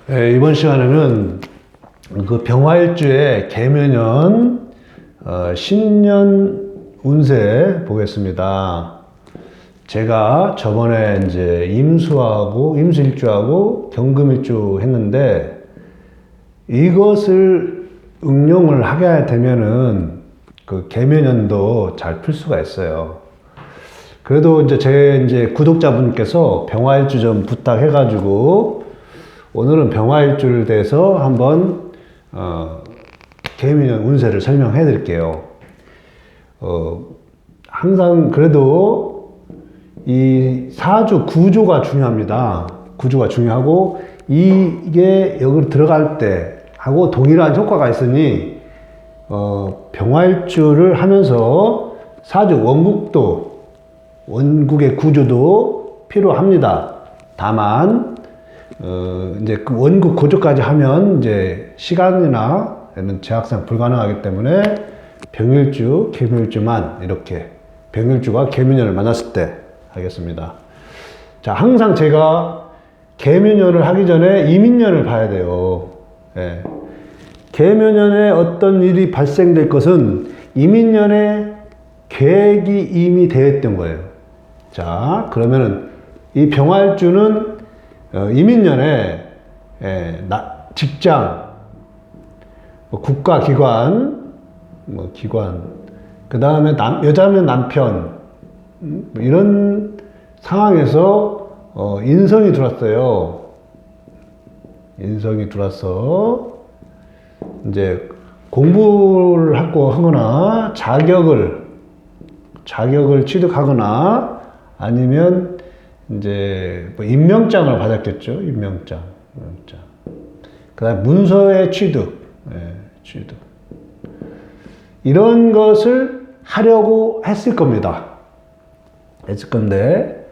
이번 시간에는 그 병화일주의 개묘년 신년 운세 보겠습니다. 제가 저번에 이제 임수일주하고 경금일주 했는데 이것을 응용을 하게 되면은 그 개묘년도 잘 풀 수가 있어요. 그래도 이제 제 구독자분께서 병화일주 좀 부탁해가지고 오늘은 병화일주를 대해서 한번 개묘년 운세를 설명해 드릴게요. 항상 그래도 이 사주 구조가 중요합니다. 구조가 중요하고 이게 여기 들어갈 때 하고 동일한 효과가 있으니 병화일주를 하면서 사주 원국의 구조도 필요합니다. 다만 이제 그 원국 구조까지 하면 이제 시간이나 제약상 불가능하기 때문에 병일주, 개묘일주만 이렇게 병일주가 개묘년을 만났을 때 하겠습니다. 자, 항상 제가 개묘년을 하기 전에 이민년을 봐야 돼요. 예. 개묘년에 어떤 일이 발생될 것은 이민년에 계획이 이미 되어 있던 거예요. 자, 그러면은 이 병화일주는 이민년에 직장, 국가기관, 그 다음에 여자면 남편, 이런 상황에서 인성이 들어왔어요. 인성이 들어와서 이제 공부를 하거나 자격을 취득하거나 아니면 이제 임명장을 받았겠죠. 임명장. 그 다음에 문서의 취득. 이런 것을 하려고 했을 겁니다. 했을 건데,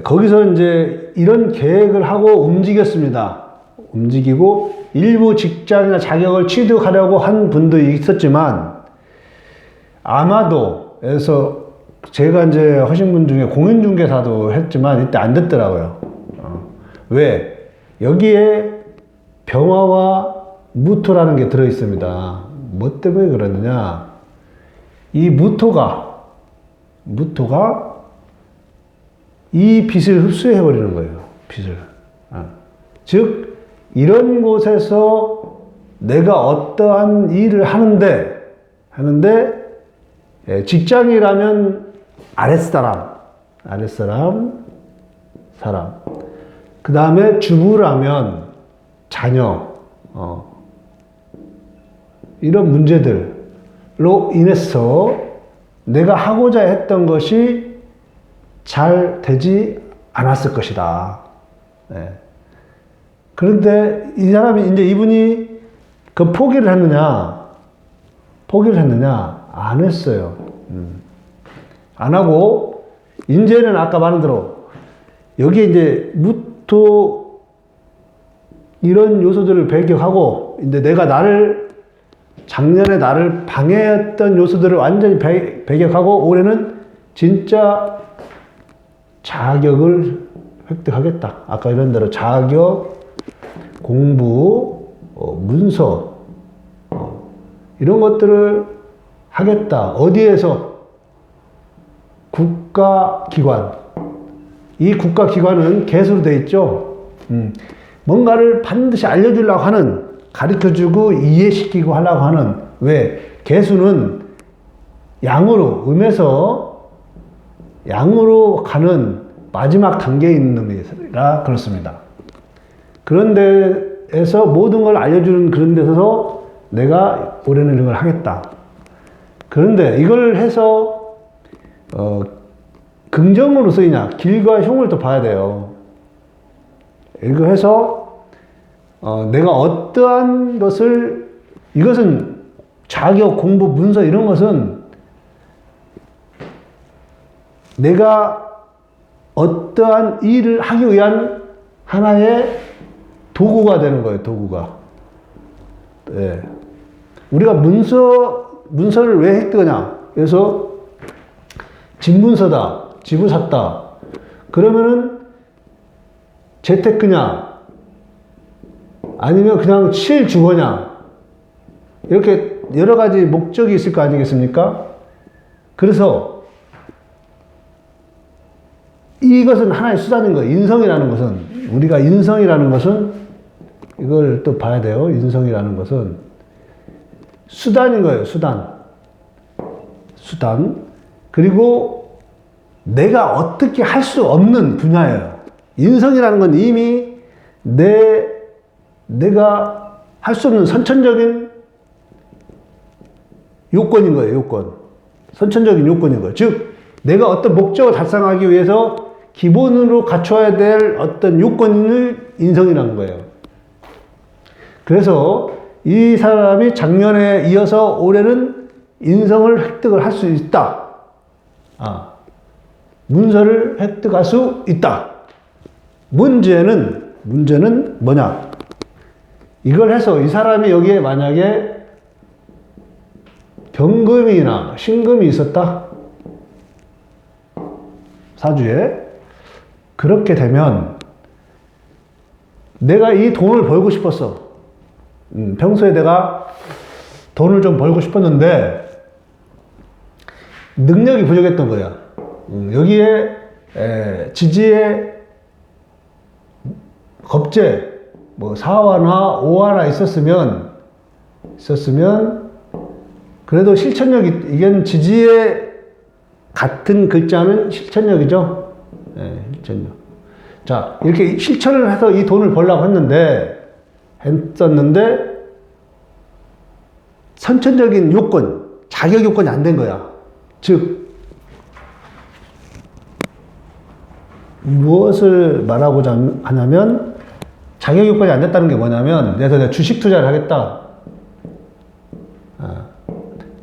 거기서 이제 이런 계획을 하고 움직였습니다. 움직이고 일부 직장이나 자격을 취득하려고 한 분도 있었지만, 아마도, 그래서 제가 이제 하신 분 중에 공인중개사도 했지만 이때 안 됐더라고요. 왜? 여기에 병화와 무토라는 게 들어 있습니다. 뭐 때문에 그러느냐? 이 무토가 이 빛을 흡수해 버리는 거예요. 빛을. 즉 이런 곳에서 내가 어떠한 일을 하는데 직장이라면 아랫사람. 그 다음에 주부라면 자녀. 이런 문제들로 인해서 내가 하고자 했던 것이 잘 되지 않았을 것이다. 그런데 이 사람이 이제 이분이 그 포기를 했느냐? 안 했어요. 안 하고, 이제는 아까 말한 대로, 여기에 이제 무토, 이런 요소들을 배격하고, 이제 작년에 나를 방해했던 요소들을 완전히 배격하고, 올해는 진짜 자격을 획득하겠다. 아까 이런 대로 자격, 공부, 문서, 이런 것들을 하겠다. 어디에서? 국가기관. 이 국가기관은 개수로 되어 있죠. 뭔가를 반드시 알려주려고 하는, 가르쳐주고 이해시키고 하려고 하는, 왜? 개수는 음에서 양으로 가는 마지막 단계에 있는 놈이라 그렇습니다. 그런 데에서 모든 걸 알려주는 그런 데서 내가 올해는 이걸 하겠다. 그런데 이걸 해서 긍정으로 쓰이냐, 길과 흉을 또 봐야 돼요. 이거 해서 내가 어떠한 것을, 이것은 자격, 공부, 문서 이런 것은 내가 어떠한 일을 하기 위한 하나의 도구가 되는 거예요. 도구가. 우리가 문서를 왜 획득하냐? 그래서 집문서다, 집을 샀다. 그러면은 재테크냐, 아니면 그냥 칠 주거냐. 이렇게 여러 가지 목적이 있을 거 아니겠습니까? 그래서 이것은 하나의 수단인 거예요. 인성이라는 것은. 우리가 인성이라는 것은 이걸 또 봐야 돼요. 인성이라는 것은 수단인 거예요. 수단. 수단. 그리고 내가 어떻게 할 수 없는 분야예요. 인성이라는 건 이미 내가 할 수 없는 선천적인 요건인 거예요. 요건. 선천적인 요건인 거예요. 즉 내가 어떤 목적을 달성하기 위해서 기본으로 갖춰야 될 어떤 요건을 인성이라는 거예요. 그래서 이 사람이 작년에 이어서 올해는 인성을 획득을 할 수 있다. 문서를 획득할 수 있다. 문제는 뭐냐? 이걸 해서 이 사람이 여기에 만약에 병금이나 신금이 있었다. 사주에. 그렇게 되면 내가 이 돈을 벌고 싶었어. 평소에 내가 돈을 좀 벌고 싶었는데 능력이 부족했던 거야. 여기에 지지에 겁재, 뭐 사화나 오화나 있었으면 그래도 실천력이, 이게 지지에 같은 글자는 실천력이죠. 실천력. 자, 이렇게 실천을 해서 이 돈을 벌려고 했었는데 선천적인 요건, 자격 요건이 안 된 거야. 즉 무엇을 말하고자 하냐면 자격 요건이 안 됐다는 게 뭐냐면 그래서 내가 주식 투자를 하겠다.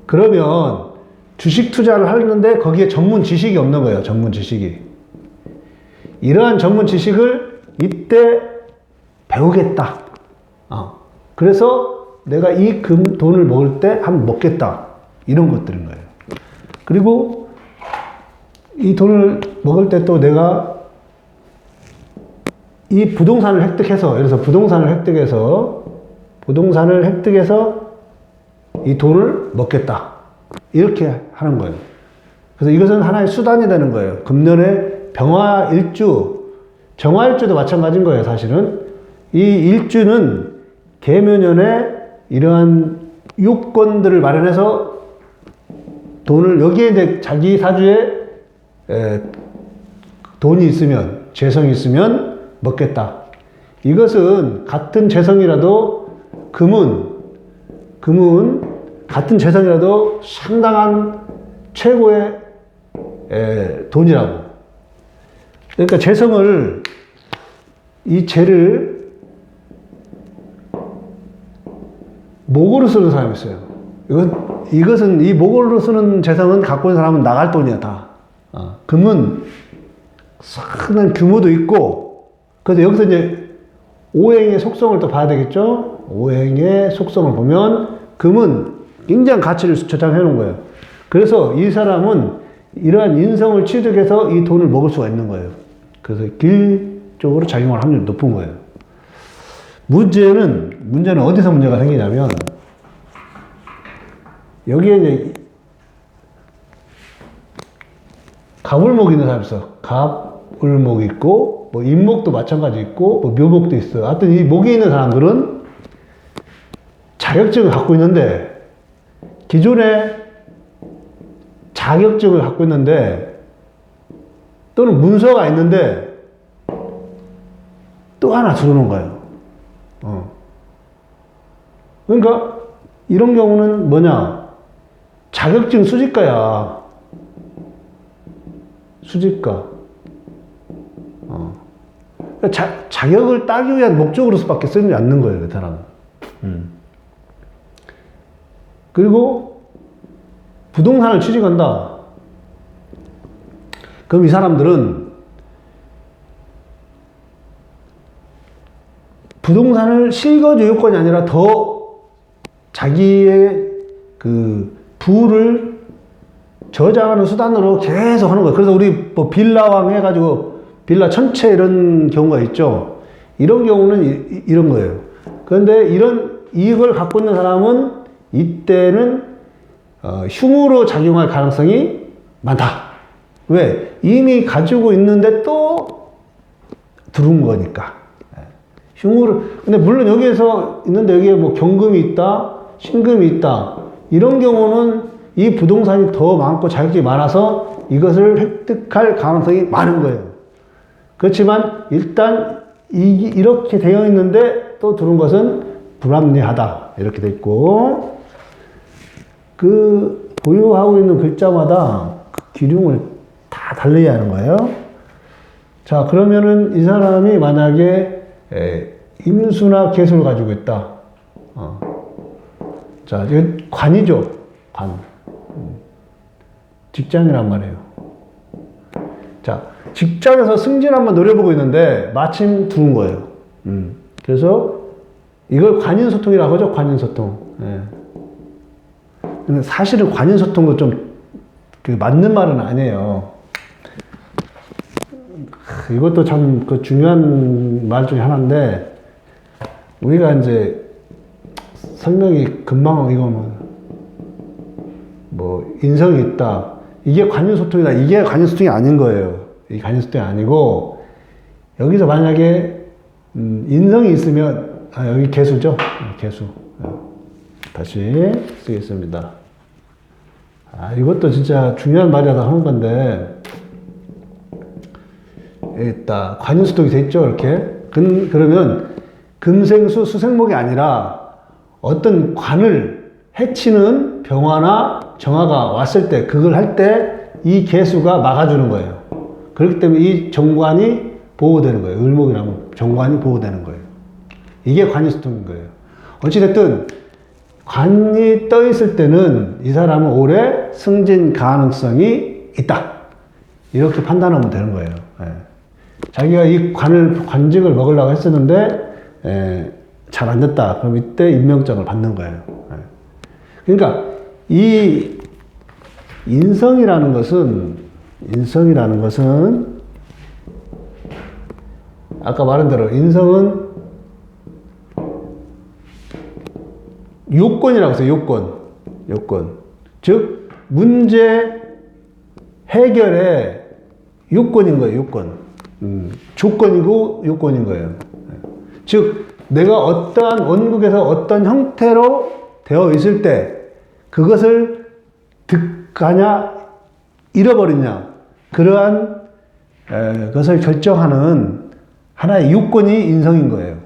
그러면 주식 투자를 하는데 거기에 전문 지식이 없는 거예요. 전문 지식이. 이러한 전문 지식을 이때 배우겠다. 그래서 내가 이 돈을 먹을 때 한번 먹겠다. 이런 것들인 거예요. 그리고 이 돈을 먹을 때 또 내가 이 부동산을 획득해서, 예를 들어서 부동산을 획득해서 이 돈을 먹겠다. 이렇게 하는 거예요. 그래서 이것은 하나의 수단이 되는 거예요. 금년에 병화일주, 정화일주도 마찬가지인 거예요, 사실은. 이 일주는 계묘년에 이러한 요건들을 마련해서 돈을, 여기에 이제 자기 사주에 돈이 있으면, 재성이 있으면 먹겠다. 이것은 같은 재성이라도 금은 같은 재성이라도 상당한 최고의 돈이라고. 그러니까 재성을, 이 재를 목으로 쓰는 사람이 있어요. 이것은 이 목으로 쓰는 재성은 갖고 있는 사람은 나갈 돈이야, 다. 금은 상당한 규모도 있고, 그래서 여기서 이제 오행의 속성을 또 봐야 되겠죠? 오행의 속성을 보면 금은 굉장한 가치를 저장해 놓은 거예요. 그래서 이 사람은 이러한 인성을 취득해서 이 돈을 먹을 수가 있는 거예요. 그래서 길 쪽으로 작용할 확률이 높은 거예요. 문제는 어디서 문제가 생기냐면, 여기에 이제 갑을목이 있는 사람이 있어. 갑을목이 있고, 뭐 임목도 마찬가지 있고, 뭐 묘목도 있어요. 하여튼 이 목이 있는 사람들은 자격증을 갖고 있는데, 기존에 자격증을 갖고 있는데, 또는 문서가 있는데, 또 하나 들어오는 거예요. 그러니까, 이런 경우는 뭐냐? 자격증 수집가야. 수집가. 그러니까 자격을 따기 위한 목적으로서밖에 쓰지 않는 거예요, 그 사람은. 그리고 부동산을 취직한다. 그럼 이 사람들은 부동산을 실거주 요건이 아니라 더 자기의 그 부를 저장하는 수단으로 계속 하는 거예요. 그래서 우리 뭐 빌라왕 해가지고 빌라 천채 이런 경우가 있죠. 이런 경우는 이런 거예요. 그런데 이걸 갖고 있는 사람은 이때는 흉으로 작용할 가능성이 많다. 왜? 이미 가지고 있는데 또 들어온 거니까. 흉으로. 근데 물론 여기에서 있는데 여기에 뭐 경금이 있다, 신금이 있다. 이런 경우는 이 부동산이 더 많고 자격이 많아서 이것을 획득할 가능성이 많은 거예요. 그렇지만 일단 이렇게 되어 있는데 또 들어온 것은 불합리하다. 이렇게 돼 있고, 그 보유하고 있는 글자마다 그 기륭을 다 달리 하는 거예요. 자, 그러면은 이 사람이 만약에 임수나 계수를 가지고 있다. 자, 이거 관이죠. 관. 직장이란 말이에요. 자, 직장에서 승진 한번 노려보고 있는데 마침 들어온 거예요. 그래서 이걸 관인소통이라고 하죠. 관인소통. 예. 근데 사실은 관인소통도 좀 맞는 말은 아니에요. 이것도 참 그 중요한 말 중에 하나인데, 우리가 이제 설명이 금방 이거는 뭐 인성이 있다. 이게 관인소통이다. 이게 관인소통이 아닌 거예요. 이게 관인소통이 아니고, 여기서 만약에 인성이 있으면 여기 개수죠. 개수. 다시 쓰겠습니다. 이것도 진짜 중요한 말이라고 하는 건데, 일단 관인소통이 돼 있죠. 이렇게. 그러면 금생수 수생목이 아니라 어떤 관을 해치는 병화나 정화가 왔을 때, 그걸 할 때 이 개수가 막아주는 거예요. 그렇기 때문에 이 정관이 보호되는 거예요. 을목이라면 정관이 보호되는 거예요. 이게 관인소통인 거예요. 어찌됐든 관이 떠 있을 때는 이 사람은 올해 승진 가능성이 있다. 이렇게 판단하면 되는 거예요. 예. 자기가 이 관직을 먹으려고 했었는데 잘 안 됐다. 그럼 이때 임명장을 받는 거예요. 예. 그러니까 이 인성이라는 것은 아까 말한 대로 인성은 요건이라고 했어요. 요건. 즉 문제 해결의 요건인 거예요. 요건. 조건이고 요건인 거예요. 즉 내가 어떠한 원국에서 어떤 형태로 되어 있을 때 그것을 득하냐 잃어버리냐, 그러한 것을 결정하는 하나의 요건이 인성인 거예요.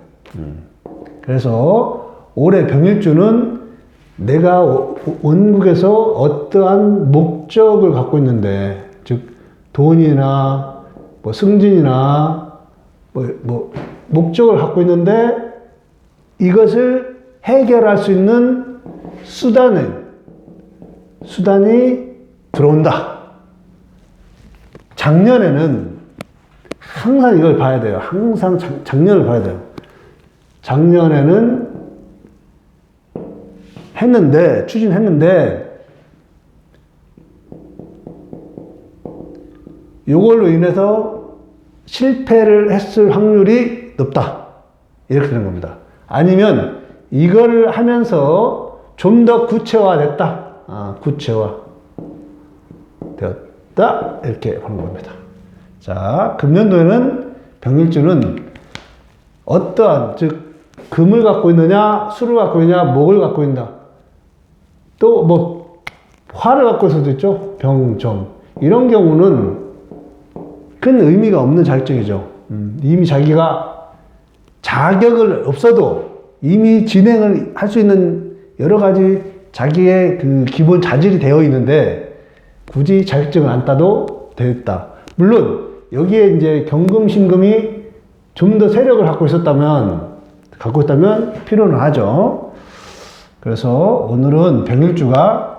그래서 올해 병일주는 내가 원국에서 어떠한 목적을 갖고 있는데, 즉 돈이나 뭐 승진이나 뭐 목적을 갖고 있는데 이것을 해결할 수 있는 수단이 들어온다. 작년에는 항상 이걸 봐야 돼요. 항상 작년을 봐야 돼요. 작년에는 추진했는데 이걸로 인해서 실패를 했을 확률이 높다. 이렇게 되는 겁니다. 아니면 이걸 하면서 좀 더 구체화됐다. 구체화 되었다. 이렇게 보는 겁니다. 자, 금년도에는 병일주는 어떠한, 즉 금을 갖고 있느냐, 수를 갖고 있느냐, 목을 갖고 있다. 또 뭐 화를 갖고 있을 수도 있죠. 병정. 이런 경우는 큰 의미가 없는 자격증이죠. 이미 자기가 자격을 없어도 이미 진행을 할 수 있는 여러 가지 자기의 그 기본 자질이 되어 있는데 굳이 자격증을 안 따도 되었다. 물론 여기에 이제 경금, 신금이 좀 더 세력을 갖고 있다면 필요는 하죠. 그래서 오늘은 병일주가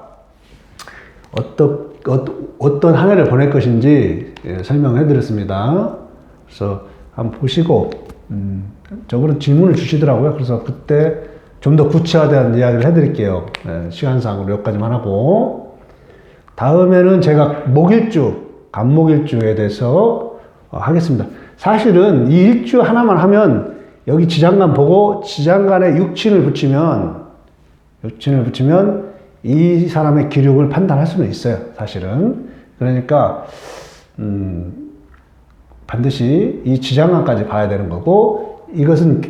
어떤 한 해를 보낼 것인지 설명해 드렸습니다. 그래서 한번 보시고, 저번에 질문을 주시더라고요. 그래서 그때 좀 더 구체화된 이야기를 해 드릴게요. 시간상으로 여기까지만 하고, 다음에는 제가 간목일주에 대해서 하겠습니다. 사실은 이 일주 하나만 하면 여기 지장간 보고 지장간에 육친을 붙이면 이 사람의 기력을 판단할 수는 있어요, 사실은. 그러니까 반드시 이 지장간까지 봐야 되는 거고, 이것은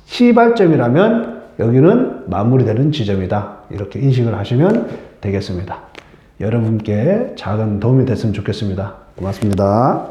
시발점이라면 여기는 마무리되는 지점이다, 이렇게 인식을 하시면 되겠습니다. 여러분께 작은 도움이 됐으면 좋겠습니다. 고맙습니다.